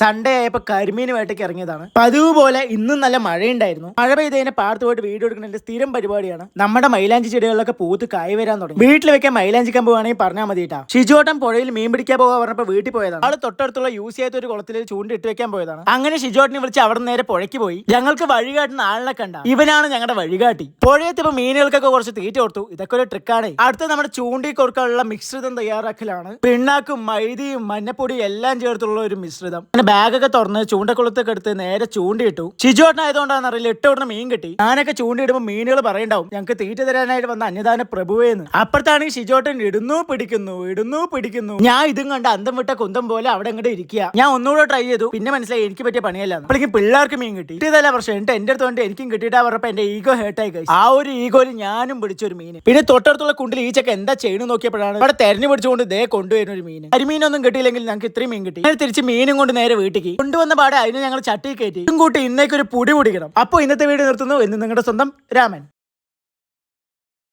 Sunday ആയപ്പോ കരിമീൻ വേട്ടയ്ക്ക് ഇറങ്ങിയതാണ്. പതിവ് പോലെ ഇന്നും നല്ല മഴയുണ്ടായിരുന്നു. മഴ പെയ്തതിനെ പാടത്ത് പോയിട്ട് വീഡിയോ എടുക്കുന്ന സ്ഥിരം പരിപാടിയാണ്. നമ്മുടെ മൈലാഞ്ചി ചെടികളിലൊക്കെ പൂത്ത് കായ് വരാൻ തുടങ്ങി. വീട്ടിൽ വെക്കാൻ മൈലാഞ്ചി കമ്പ് വേണമെങ്കിൽ പറഞ്ഞാൽ മതിട്ടാ. ഷിജോട്ടൻ പുഴയിൽ മീൻ പിടിക്കാൻ പോകാൻ പറഞ്ഞപ്പോ വീട്ടിൽ പോയതാണ്. ആള് തൊട്ടടുത്തുള്ള യൂസ് ചെയ്യാത്ത ഒരു കുളത്തിൽ ചൂണ്ടിട്ട് വെക്കാൻ പോയതാണ്. അങ്ങനെ ഷിജോട്ടിനെ വിളിച്ച് അവിടെ നേരെ പുഴയ്ക്ക് പോയി. ഞങ്ങൾക്ക് വഴികാട്ടുന്ന ആളിനെ കണ്ട. ഇവനാണ് ഞങ്ങളുടെ വഴികാട്ടി. പുഴയത്തിപ്പോ മീനുകൾക്കൊക്കെ കുറച്ച് തീറ്റ കൊടുത്തു. ഇതൊക്കെ ഒരു ട്രിക്കാണ്. അടുത്ത നമ്മുടെ ചൂണ്ടി കൊടുക്കാനുള്ള മിശ്രിതം തയ്യാറാക്കലാണ്. പിണ്ണാക്കും മൈദയും മഞ്ഞപ്പൊടിയും എല്ലാം ചേർത്തുള്ള ഒരു മിശ്രിതം. ബാഗൊക്കെ തുറന്ന് ചൂണ്ടക്കുളത്തൊക്കെ എടുത്ത് നേരെ ചൂണ്ടിയിട്ടു. ഷിജോട്ടനായതുകൊണ്ടാണെന്ന് അറിയില്ല, ഇട്ടോടനെ മീൻ കിട്ടി. ഞാനൊക്കെ ചൂണ്ടിയിടുമ്പോൾ മീനുകൾ പറയണ്ടാവും ഞങ്ങൾക്ക് തീറ്റ തരാനായിട്ട് വന്ന അന്യദാന പ്രഭുവേന്ന്. അപ്പുറത്താണെങ്കിൽ ഷിജോട്ടൻ ഇടുന്നു പിടിക്കുന്നു. ഞാൻ ഇതും കണ്ട് അന്തം വിട്ട കുന്തം പോലെ അവിടെ അങ്ങോട്ട് ഇരിക്കുക. ഞാൻ ഒന്നുകൂടെ ട്രൈ ചെയ്തു. പിന്നെ മനസ്സിലായി എനിക്ക് പറ്റിയ പണിയല്ല. അപ്പോഴേക്കും പിള്ളേർക്ക് മീൻ കിട്ടി. ഇതല്ല പ്രശ്നം. എന്നിട്ട് എന്റെ അടുത്ത് കൊണ്ട് എനിക്കും കിട്ടിയിട്ടാ പറഞ്ഞപ്പോ എന്റെ ഈഗോ ഹേർട്ടായി കഴിച്ചു. ആ ഒരു ഈഗോയിൽ ഞാനും പിടിച്ചൊരു മീൻ. പിന്നെ തൊട്ടടുത്തുള്ള കുണ്ടിൽ ഈ ചെക്ക എന്താ ചെയ്യണം നോക്കിയപ്പോഴാണ് അവിടെ തെരഞ്ഞു പിടിച്ചുകൊണ്ട് ദേ കൊണ്ടുവരുന്ന ഒരു മീൻ. കരിമീനൊന്നും കിട്ടിയില്ലെങ്കിൽ ഞങ്ങൾക്ക് ഇത്രയും മീൻ കിട്ടി. തിരിച്ച് മീനും കൊണ്ട് നേരെ വീട്ടിലേക്ക് കൊണ്ടുവന്ന പാടെ അതിന് ഞങ്ങൾ ചട്ടി കയറ്റി. ഇതും കൂട്ടി ഇന്നേക്കൊരു പൊടി പൊടിക്കണം. അപ്പോൾ ഇന്നത്തെ വീഡിയോ നിർത്തുന്നു. എന്ന് നിങ്ങളുടെ സ്വന്തം രാമൻ.